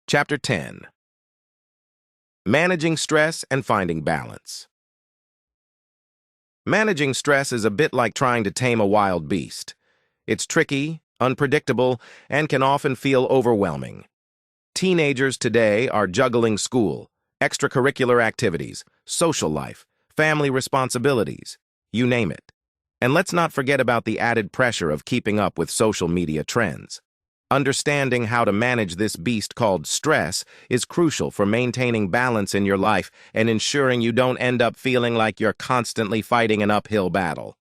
Chapter 10. Managing Stress and Finding Balance. Managing stress is a bit like trying to tame a wild beast. It's tricky, unpredictable, and can often feel overwhelming. Teenagers today are juggling school, extracurricular activities, social life, family responsibilities, you name it. And let's not forget about the added pressure of keeping up with social media trends. Understanding how to manage this beast called stress is crucial for maintaining balance in your life and ensuring you don't end up feeling like you're constantly fighting an uphill battle.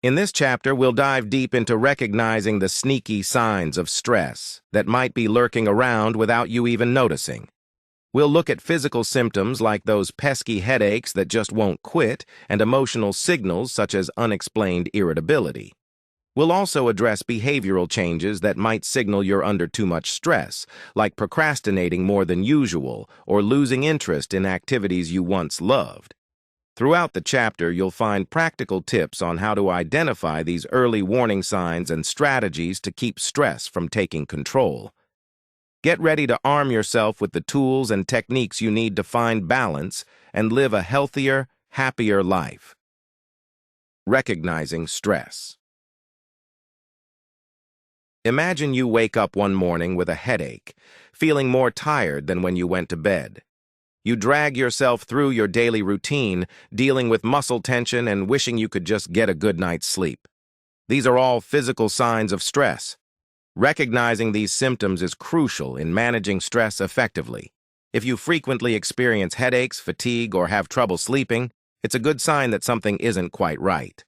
In this chapter, we'll dive deep into recognizing the sneaky signs of stress that might be lurking around without you even noticing. We'll look at physical symptoms like those pesky headaches that just won't quit and emotional signals such as unexplained irritability. We'll also address behavioral changes that might signal you're under too much stress, like procrastinating more than usual or losing interest in activities you once loved. Throughout the chapter, you'll find practical tips on how to identify these early warning signs and strategies to keep stress from taking control. Get ready to arm yourself with the tools and techniques you need to find balance and live a healthier, happier life. Recognizing stress. Imagine you wake up one morning with a headache, feeling more tired than when you went to bed. You drag yourself through your daily routine, dealing with muscle tension and wishing you could just get a good night's sleep. These are all physical signs of stress. Recognizing these symptoms is crucial in managing stress effectively. If you frequently experience headaches, fatigue, or have trouble sleeping, it's a good sign that something isn't quite right.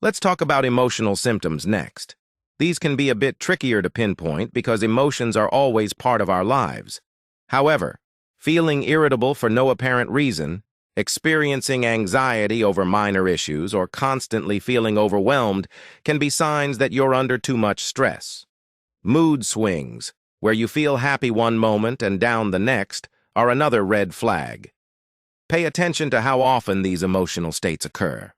Let's talk about emotional symptoms next. These can be a bit trickier to pinpoint because emotions are always part of our lives. However, feeling irritable for no apparent reason, experiencing anxiety over minor issues, or constantly feeling overwhelmed can be signs that you're under too much stress. Mood swings, where you feel happy one moment and down the next, are another red flag. Pay attention to how often these emotional states occur.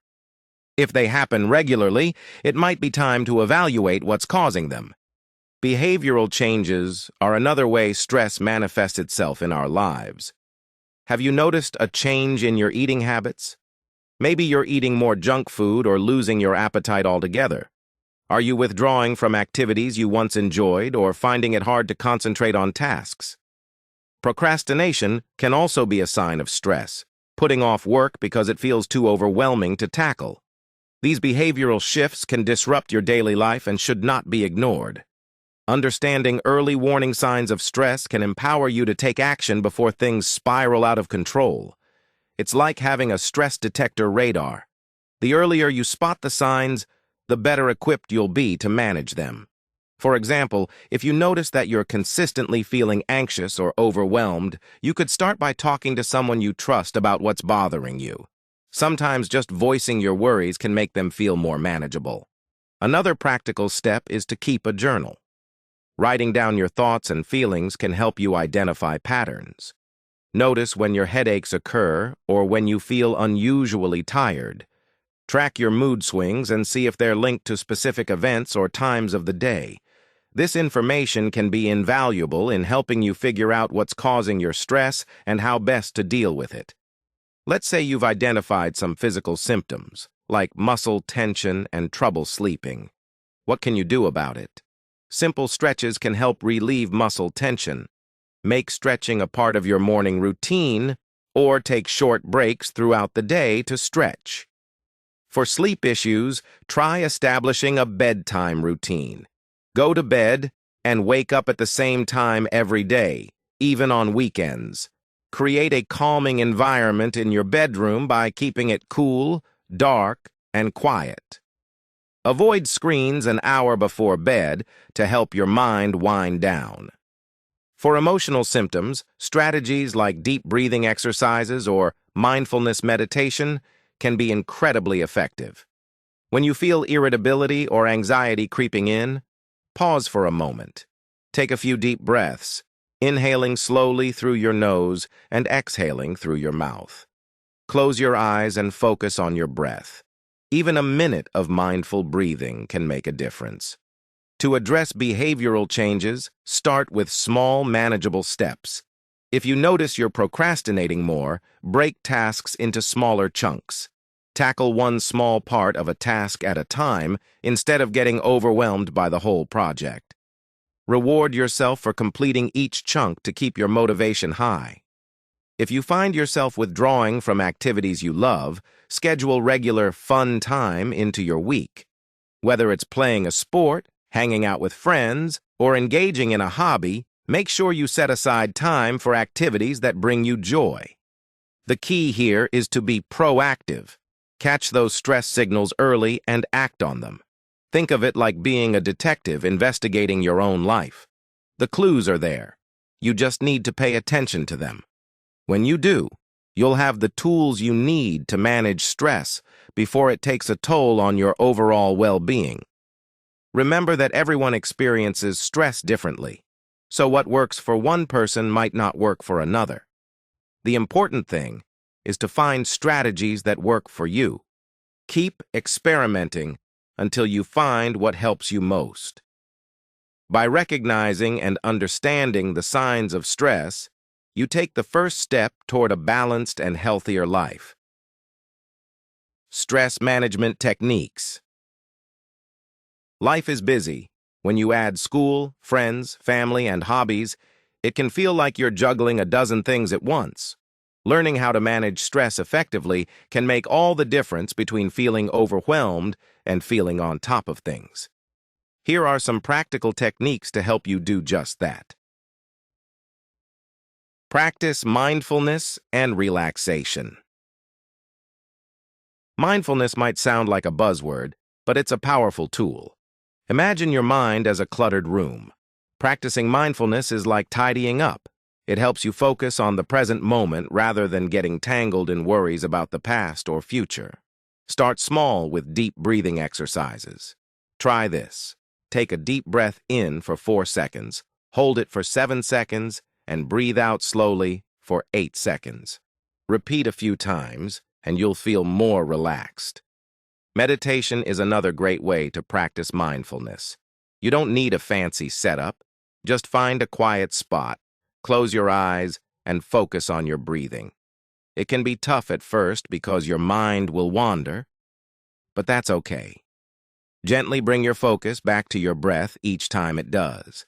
If they happen regularly, it might be time to evaluate what's causing them. Behavioral changes are another way stress manifests itself in our lives. Have you noticed a change in your eating habits? Maybe you're eating more junk food or losing your appetite altogether. Are you withdrawing from activities you once enjoyed or finding it hard to concentrate on tasks? Procrastination can also be a sign of stress, putting off work because it feels too overwhelming to tackle. These behavioral shifts can disrupt your daily life and should not be ignored. Understanding early warning signs of stress can empower you to take action before things spiral out of control. It's like having a stress detector radar. The earlier you spot the signs, the better equipped you'll be to manage them. For example, if you notice that you're consistently feeling anxious or overwhelmed, you could start by talking to someone you trust about what's bothering you. Sometimes just voicing your worries can make them feel more manageable. Another practical step is to keep a journal. Writing down your thoughts and feelings can help you identify patterns. Notice when your headaches occur or when you feel unusually tired. Track your mood swings and see if they're linked to specific events or times of the day. This information can be invaluable in helping you figure out what's causing your stress and how best to deal with it. Let's say you've identified some physical symptoms, like muscle tension and trouble sleeping. What can you do about it? Simple stretches can help relieve muscle tension. Make stretching a part of your morning routine, or take short breaks throughout the day to stretch. For sleep issues, try establishing a bedtime routine. Go to bed and wake up at the same time every day, even on weekends. Create a calming environment in your bedroom by keeping it cool, dark, and quiet. Avoid screens an hour before bed to help your mind wind down. For emotional symptoms, strategies like deep breathing exercises or mindfulness meditation can be incredibly effective. When you feel irritability or anxiety creeping in, pause for a moment. Take a few deep breaths, inhaling slowly through your nose and exhaling through your mouth. Close your eyes and focus on your breath. Even a minute of mindful breathing can make a difference. To address behavioral changes, start with small, manageable steps. If you notice you're procrastinating more, break tasks into smaller chunks. Tackle one small part of a task at a time instead of getting overwhelmed by the whole project. Reward yourself for completing each chunk to keep your motivation high. If you find yourself withdrawing from activities you love, schedule regular fun time into your week. Whether it's playing a sport, hanging out with friends, or engaging in a hobby, make sure you set aside time for activities that bring you joy. The key here is to be proactive. Catch those stress signals early and act on them. Think of it like being a detective investigating your own life. The clues are there. You just need to pay attention to them. When you do, you'll have the tools you need to manage stress before it takes a toll on your overall well-being. Remember that everyone experiences stress differently, so what works for one person might not work for another. The important thing is to find strategies that work for you. Keep experimenting until you find what helps you most. By recognizing and understanding the signs of stress, you take the first step toward a balanced and healthier life. Stress management techniques. Life is busy. When you add school, friends, family, and hobbies, it can feel like you're juggling a dozen things at once. Learning how to manage stress effectively can make all the difference between feeling overwhelmed and feeling on top of things. Here are some practical techniques to help you do just that. Practice mindfulness and relaxation. Mindfulness might sound like a buzzword, but it's a powerful tool. Imagine your mind as a cluttered room. Practicing mindfulness is like tidying up. It helps you focus on the present moment rather than getting tangled in worries about the past or future. Start small with deep breathing exercises. Try this. Take a deep breath in for 4 seconds, hold it for 7 seconds, and breathe out slowly for 8 seconds. Repeat a few times, and you'll feel more relaxed. Meditation is another great way to practice mindfulness. You don't need a fancy setup. Just find a quiet spot, close your eyes, and focus on your breathing. It can be tough at first because your mind will wander, but that's okay. Gently bring your focus back to your breath each time it does.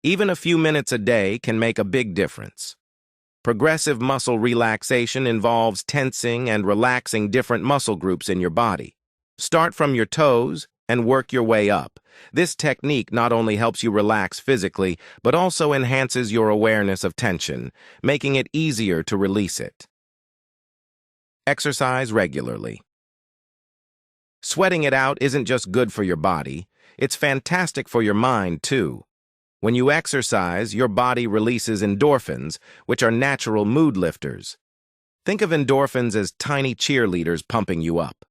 Even a few minutes a day can make a big difference. Progressive muscle relaxation involves tensing and relaxing different muscle groups in your body. Start from your toes and work your way up. This technique not only helps you relax physically, but also enhances your awareness of tension, making it easier to release it. Exercise regularly. Sweating it out isn't just good for your body, it's fantastic for your mind too. When you exercise, your body releases endorphins, which are natural mood lifters. Think of endorphins as tiny cheerleaders pumping you up.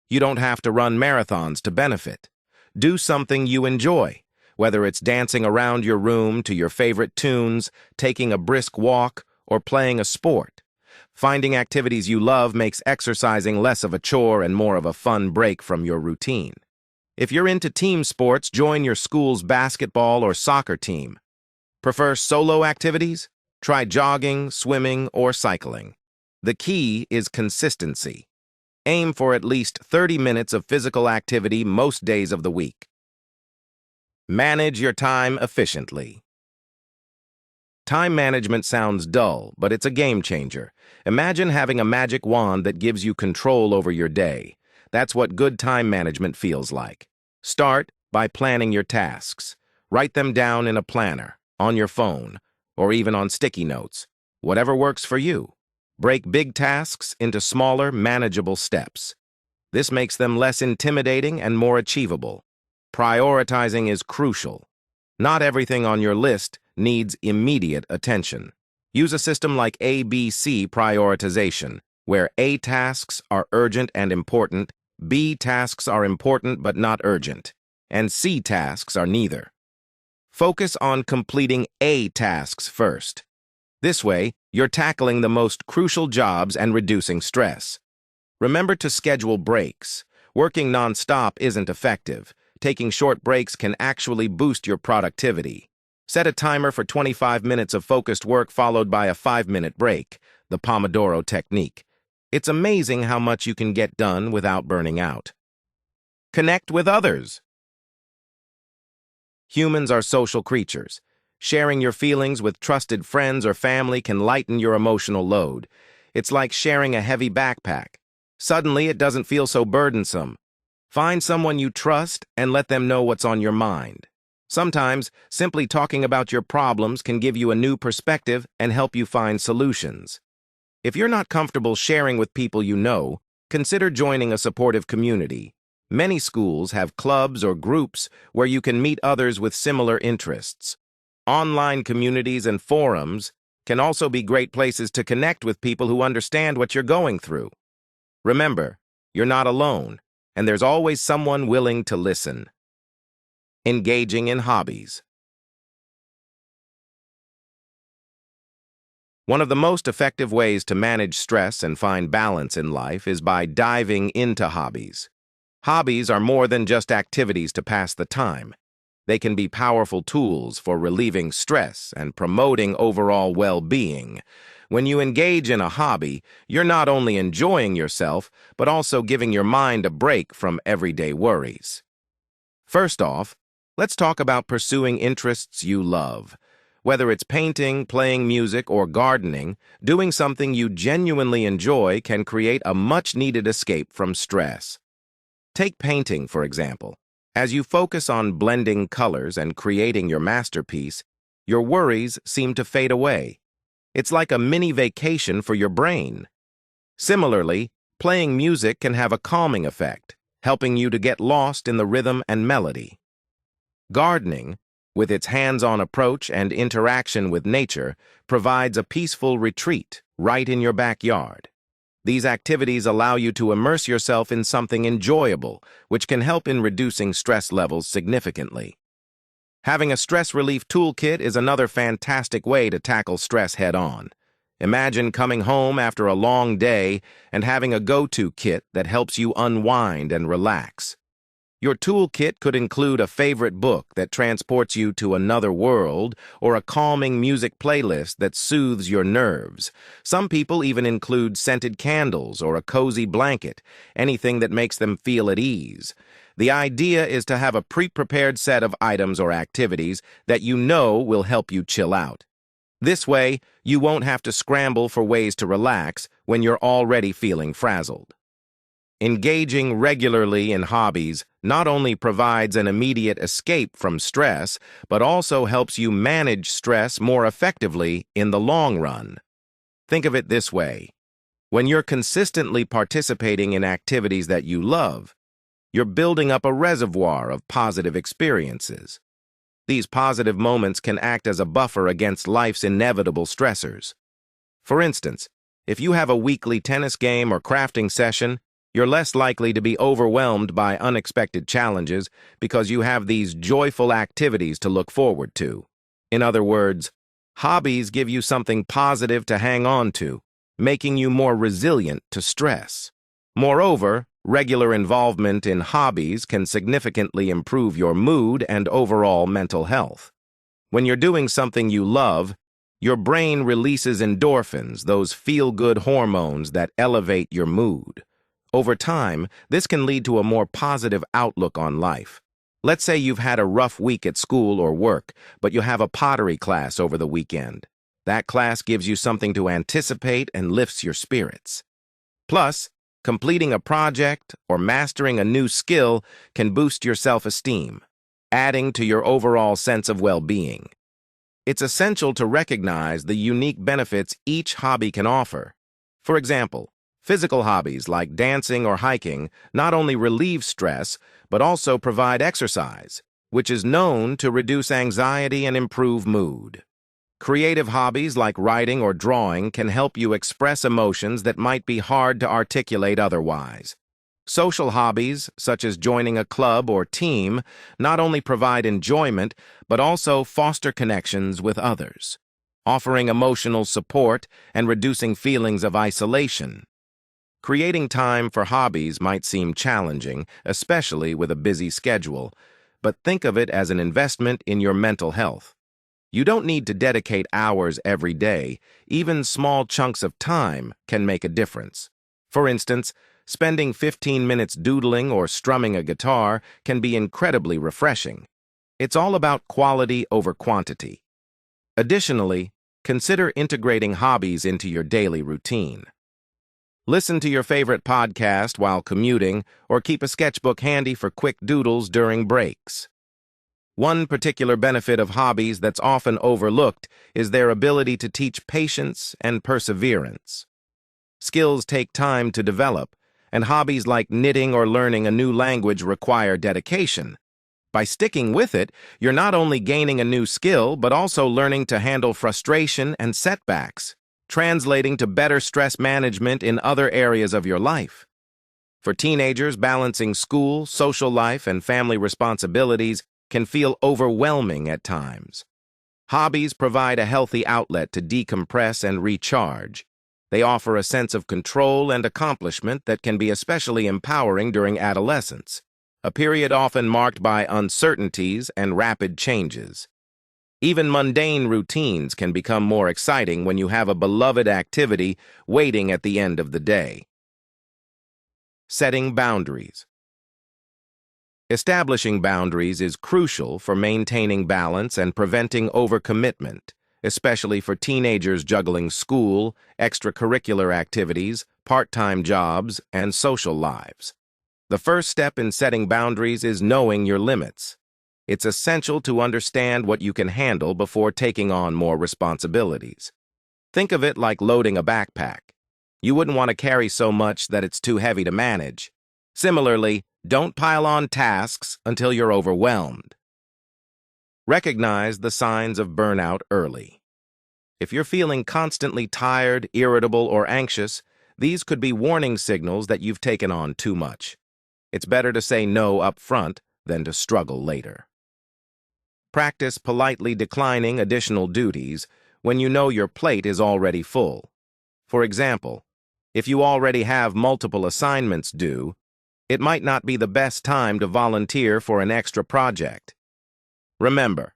You don't have to run marathons to benefit. Do something you enjoy, whether it's dancing around your room to your favorite tunes, taking a brisk walk, or playing a sport. Finding activities you love makes exercising less of a chore and more of a fun break from your routine. If you're into team sports, join your school's basketball or soccer team. Prefer solo activities? Try jogging, swimming, or cycling. The key is consistency. Aim for at least 30 minutes of physical activity most days of the week. Manage your time efficiently. Time management sounds dull, but it's a game changer. Imagine having a magic wand that gives you control over your day. That's what good time management feels like. Start by planning your tasks. Write them down in a planner, on your phone, or even on sticky notes. Whatever works for you. Break big tasks into smaller, manageable steps. This makes them less intimidating and more achievable. Prioritizing is crucial. Not everything on your list needs immediate attention. Use a system like ABC prioritization, where A tasks are urgent and important, B tasks are important but not urgent, and C tasks are neither. Focus on completing A tasks first. This way, you're tackling the most crucial jobs and reducing stress. Remember to schedule breaks. Working non-stop isn't effective. taking short breaks can actually boost your productivity. Set a timer for 25 minutes of focused work followed by a 5-minute break, the Pomodoro technique. It's amazing how much you can get done without burning out. Connect with others. Humans are social creatures. Sharing your feelings with trusted friends or family can lighten your emotional load. It's like sharing a heavy backpack. Suddenly, it doesn't feel so burdensome. Find someone you trust and let them know what's on your mind. Sometimes, simply talking about your problems can give you a new perspective and help you find solutions. If you're not comfortable sharing with people you know, consider joining a supportive community. Many schools have clubs or groups where you can meet others with similar interests. Online communities and forums can also be great places to connect with people who understand what you're going through. Remember, you're not alone, and there's always someone willing to listen. Engaging in hobbies. One of the most effective ways to manage stress and find balance in life is by diving into hobbies. Hobbies are more than just activities to pass the time. They can be powerful tools for relieving stress and promoting overall well-being. When you engage in a hobby, you're not only enjoying yourself, but also giving your mind a break from everyday worries. First off, let's talk about pursuing interests you love. Whether it's painting, playing music, or gardening, doing something you genuinely enjoy can create a much-needed escape from stress. Take painting, for example. As you focus on blending colors and creating your masterpiece, your worries seem to fade away. It's like a mini vacation for your brain. Similarly, playing music can have a calming effect, helping you to get lost in the rhythm and melody. Gardening, with its hands-on approach and interaction with nature, provides a peaceful retreat right in your backyard. These activities allow you to immerse yourself in something enjoyable, which can help in reducing stress levels significantly. Having a stress relief toolkit is another fantastic way to tackle stress head-on. Imagine coming home after a long day and having a go-to kit that helps you unwind and relax. Your toolkit could include a favorite book that transports you to another world or a calming music playlist that soothes your nerves. Some people even include scented candles or a cozy blanket, anything that makes them feel at ease. The idea is to have a pre-prepared set of items or activities that you know will help you chill out. This way, you won't have to scramble for ways to relax when you're already feeling frazzled. Engaging regularly in hobbies not only provides an immediate escape from stress, but also helps you manage stress more effectively in the long run. Think of it this way. When you're consistently participating in activities that you love, you're building up a reservoir of positive experiences. These positive moments can act as a buffer against life's inevitable stressors. For instance, if you have a weekly tennis game or crafting session, you're less likely to be overwhelmed by unexpected challenges because you have these joyful activities to look forward to. In other words, hobbies give you something positive to hang on to, making you more resilient to stress. Moreover, regular involvement in hobbies can significantly improve your mood and overall mental health. When you're doing something you love, your brain releases endorphins, those feel-good hormones that elevate your mood. Over time, this can lead to a more positive outlook on life. Let's say you've had a rough week at school or work, but you have a pottery class over the weekend. That class gives you something to anticipate and lifts your spirits. Plus, completing a project or mastering a new skill can boost your self-esteem, adding to your overall sense of well-being. It's essential to recognize the unique benefits each hobby can offer. For example, physical hobbies like dancing or hiking not only relieve stress, but also provide exercise, which is known to reduce anxiety and improve mood. Creative hobbies like writing or drawing can help you express emotions that might be hard to articulate otherwise. Social hobbies, such as joining a club or team, not only provide enjoyment, but also foster connections with others, offering emotional support and reducing feelings of isolation. Creating time for hobbies might seem challenging, especially with a busy schedule, but think of it as an investment in your mental health. You don't need to dedicate hours every day. Even small chunks of time can make a difference. For instance, spending 15 minutes doodling or strumming a guitar can be incredibly refreshing. It's all about quality over quantity. Additionally, consider integrating hobbies into your daily routine. Listen to your favorite podcast while commuting, or keep a sketchbook handy for quick doodles during breaks. One particular benefit of hobbies that's often overlooked is their ability to teach patience and perseverance. Skills take time to develop, and hobbies like knitting or learning a new language require dedication. By sticking with it, you're not only gaining a new skill, but also learning to handle frustration and setbacks, translating to better stress management in other areas of your life. For teenagers, balancing school, social life, and family responsibilities can feel overwhelming at times. Hobbies provide a healthy outlet to decompress and recharge. They offer a sense of control and accomplishment that can be especially empowering during adolescence, a period often marked by uncertainties and rapid changes. Even mundane routines can become more exciting when you have a beloved activity waiting at the end of the day. Setting boundaries. Establishing boundaries is crucial for maintaining balance and preventing overcommitment, especially for teenagers juggling school, extracurricular activities, part-time jobs, and social lives. The first step in setting boundaries is knowing your limits. It's essential to understand what you can handle before taking on more responsibilities. Think of it like loading a backpack. You wouldn't want to carry so much that it's too heavy to manage. Similarly, don't pile on tasks until you're overwhelmed. Recognize the signs of burnout early. If you're feeling constantly tired, irritable, or anxious, these could be warning signals that you've taken on too much. It's better to say no up front than to struggle later. Practice politely declining additional duties when you know your plate is already full. For example, if you already have multiple assignments due, it might not be the best time to volunteer for an extra project. Remember,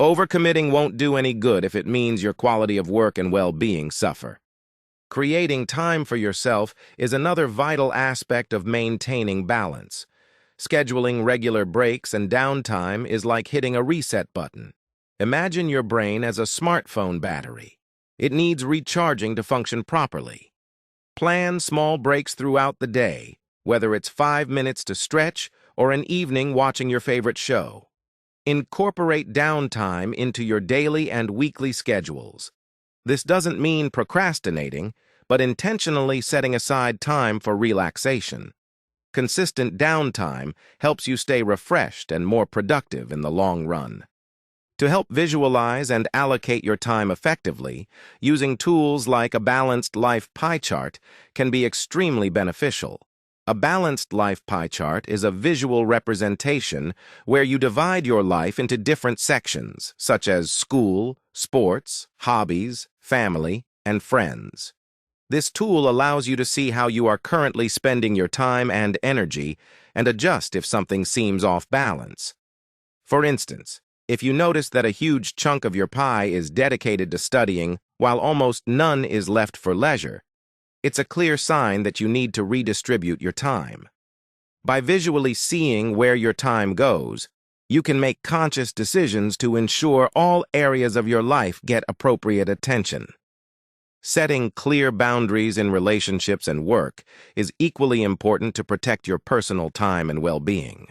overcommitting won't do any good if it means your quality of work and well-being suffer. Creating time for yourself is another vital aspect of maintaining balance. Scheduling regular breaks and downtime is like hitting a reset button. Imagine your brain as a smartphone battery. It needs recharging to function properly. Plan small breaks throughout the day, whether it's 5 minutes to stretch or an evening watching your favorite show. Incorporate downtime into your daily and weekly schedules. This doesn't mean procrastinating, but intentionally setting aside time for relaxation. Consistent downtime helps you stay refreshed and more productive in the long run. To help visualize and allocate your time effectively, using tools like a balanced life pie chart can be extremely beneficial. A balanced life pie chart is a visual representation where you divide your life into different sections, such as school, sports, hobbies, family, and friends. This tool allows you to see how you are currently spending your time and energy and adjust if something seems off balance. For instance, if you notice that a huge chunk of your pie is dedicated to studying while almost none is left for leisure, it's a clear sign that you need to redistribute your time. By visually seeing where your time goes, you can make conscious decisions to ensure all areas of your life get appropriate attention. Setting clear boundaries in relationships and work is equally important to protect your personal time and well-being.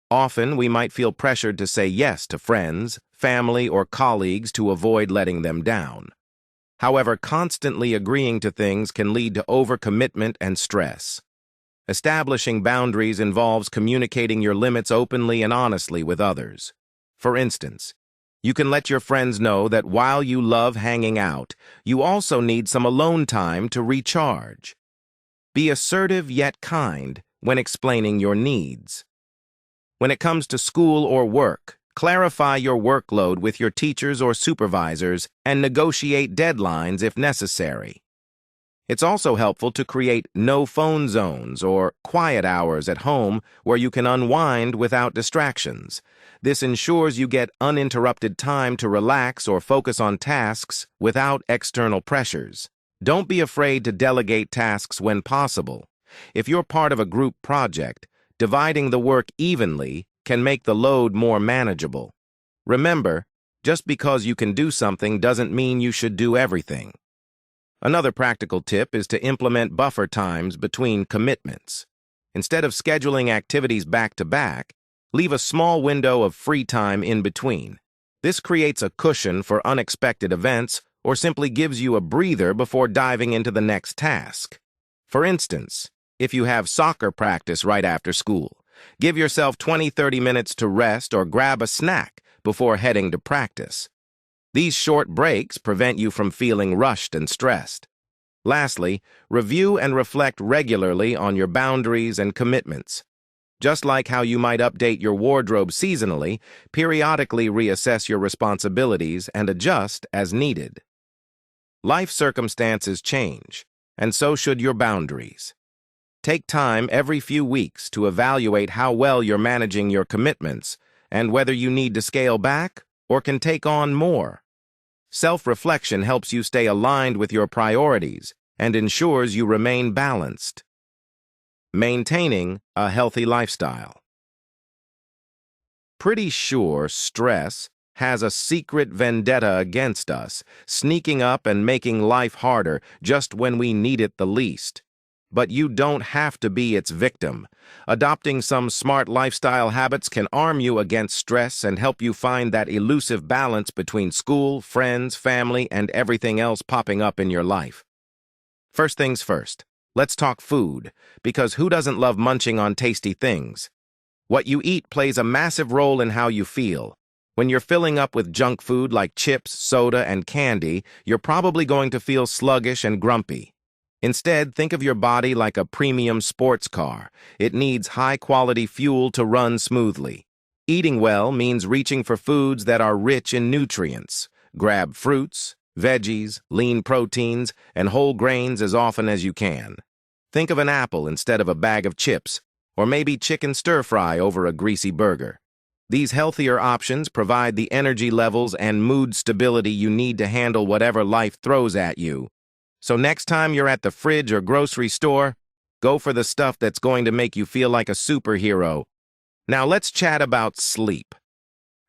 Often, we might feel pressured to say yes to friends, family, or colleagues to avoid letting them down. However, constantly agreeing to things can lead to overcommitment and stress. Establishing boundaries involves communicating your limits openly and honestly with others. For instance, you can let your friends know that while you love hanging out, you also need some alone time to recharge. Be assertive yet kind when explaining your needs. When it comes to school or work, clarify your workload with your teachers or supervisors and negotiate deadlines if necessary. It's also helpful to create no-phone zones or quiet hours at home where you can unwind without distractions. This ensures you get uninterrupted time to relax or focus on tasks without external pressures. Don't be afraid to delegate tasks when possible. If you're part of a group project, dividing the work evenly can make the load more manageable. Remember, just because you can do something doesn't mean you should do everything. Another practical tip is to implement buffer times between commitments. Instead of scheduling activities back-to-back, leave a small window of free time in between. This creates a cushion for unexpected events or simply gives you a breather before diving into the next task. For instance, if you have soccer practice right after school, give yourself 20-30 minutes to rest or grab a snack before heading to practice. These short breaks prevent you from feeling rushed and stressed. Lastly, review and reflect regularly on your boundaries and commitments. Just like how you might update your wardrobe seasonally, periodically reassess your responsibilities and adjust as needed. Life circumstances change, and so should your boundaries. Take time every few weeks to evaluate how well you're managing your commitments and whether you need to scale back or can take on more. Self-reflection helps you stay aligned with your priorities and ensures you remain balanced. Maintaining a healthy lifestyle. Pretty sure stress has a secret vendetta against us, sneaking up and making life harder just when we need it the least. But you don't have to be its victim. Adopting some smart lifestyle habits can arm you against stress and help you find that elusive balance between school, friends, family, and everything else popping up in your life. First things first, let's talk food, because who doesn't love munching on tasty things? What you eat plays a massive role in how you feel. When you're filling up with junk food like chips, soda, and candy, you're probably going to feel sluggish and grumpy. Instead, think of your body like a premium sports car. It needs high-quality fuel to run smoothly. Eating well means reaching for foods that are rich in nutrients. Grab fruits, veggies, lean proteins, and whole grains as often as you can. Think of an apple instead of a bag of chips, or maybe chicken stir-fry over a greasy burger. These healthier options provide the energy levels and mood stability you need to handle whatever life throws at you. So next time you're at the fridge or grocery store, go for the stuff that's going to make you feel like a superhero. Now let's chat about sleep.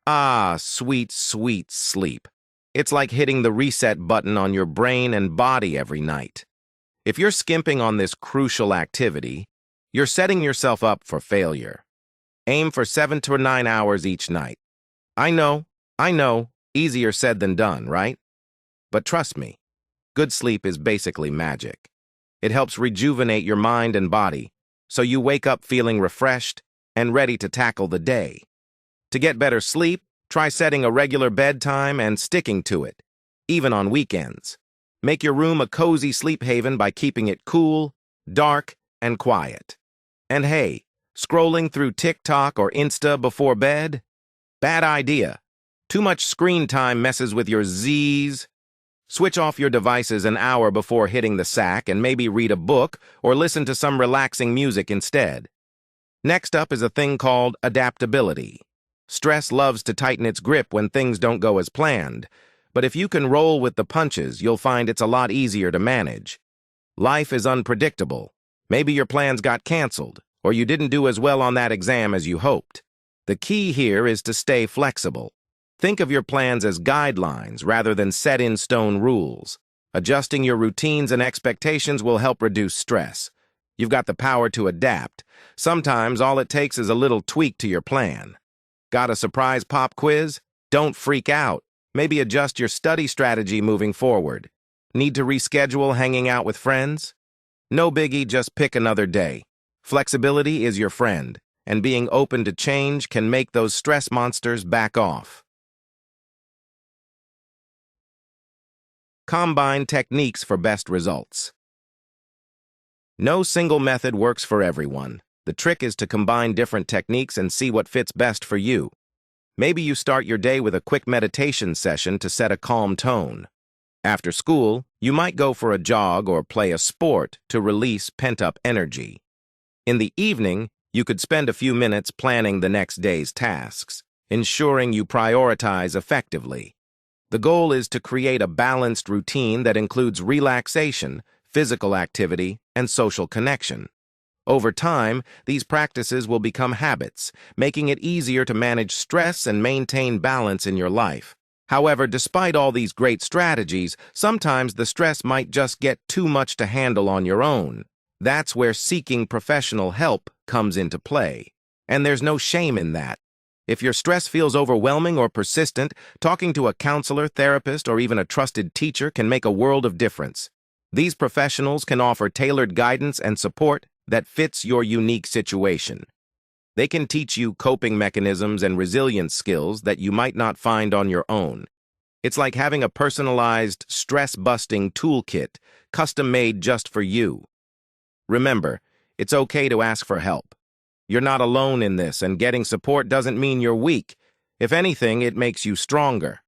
Ah, sweet, sweet sleep. It's like hitting the reset button on your brain and body every night. If you're skimping on this crucial activity, you're setting yourself up for failure. Aim for 7 to 9 hours each night. I know, easier said than done, right? But trust me, good sleep is basically magic. It helps rejuvenate your mind and body, so you wake up feeling refreshed and ready to tackle the day. To get better sleep, try setting a regular bedtime and sticking to it, even on weekends. Make your room a cozy sleep haven by keeping it cool, dark, and quiet. And hey, scrolling through TikTok or Insta before bed? Bad idea. Too much screen time messes with your Z's. Switch off your devices an hour before hitting the sack and maybe read a book or listen to some relaxing music instead. Next up is a thing called adaptability. Stress loves to tighten its grip when things don't go as planned, but if you can roll with the punches, you'll find it's a lot easier to manage. Life is unpredictable. Maybe your plans got canceled, or you didn't do as well on that exam as you hoped. The key here is to stay flexible. Think of your plans as guidelines rather than set-in-stone rules. Adjusting your routines and expectations will help reduce stress. You've got the power to adapt. Sometimes all it takes is a little tweak to your plan. Got a surprise pop quiz? Don't freak out. Maybe adjust your study strategy moving forward. Need to reschedule hanging out with friends? No biggie, just pick another day. Flexibility is your friend, and being open to change can make those stress monsters back off. Combine techniques for best results. No single method works for everyone. The trick is to combine different techniques and see what fits best for you. Maybe you start your day with a quick meditation session to set a calm tone. After school, you might go for a jog or play a sport to release pent-up energy. In the evening, you could spend a few minutes planning the next day's tasks, ensuring you prioritize effectively. The goal is to create a balanced routine that includes relaxation, physical activity, and social connection. Over time, these practices will become habits, making it easier to manage stress and maintain balance in your life. However, despite all these great strategies, sometimes the stress might just get too much to handle on your own. That's where seeking professional help comes into play. And there's no shame in that. If your stress feels overwhelming or persistent, talking to a counselor, therapist, or even a trusted teacher can make a world of difference. These professionals can offer tailored guidance and support that fits your unique situation. They can teach you coping mechanisms and resilience skills that you might not find on your own. It's like having a personalized, stress-busting toolkit, custom-made just for you. Remember, it's okay to ask for help. You're not alone in this, and getting support doesn't mean you're weak. If anything, it makes you stronger.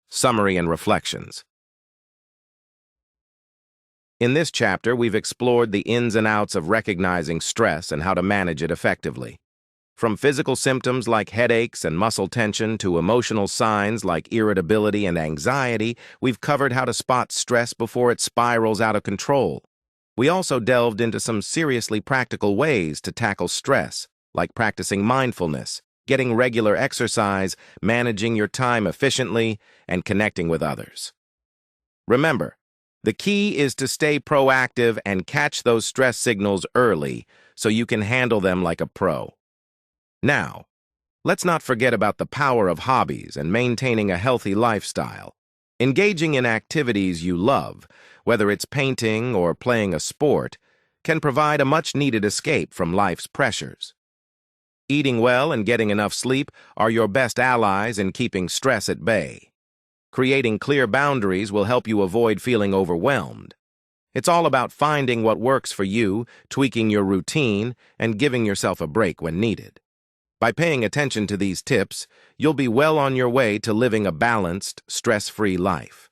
Summary and reflections. In this chapter, we've explored the ins and outs of recognizing stress and how to manage it effectively. From physical symptoms like headaches and muscle tension to emotional signs like irritability and anxiety, we've covered how to spot stress before it spirals out of control. We also delved into some seriously practical ways to tackle stress, like practicing mindfulness, getting regular exercise, managing your time efficiently, and connecting with others. Remember, the key is to stay proactive and catch those stress signals early so you can handle them like a pro. Now, let's not forget about the power of hobbies and maintaining a healthy lifestyle. Engaging in activities you love, whether it's painting or playing a sport, can provide a much-needed escape from life's pressures. Eating well and getting enough sleep are your best allies in keeping stress at bay. Creating clear boundaries will help you avoid feeling overwhelmed. It's all about finding what works for you, tweaking your routine, and giving yourself a break when needed. By paying attention to these tips, you'll be well on your way to living a balanced, stress-free life.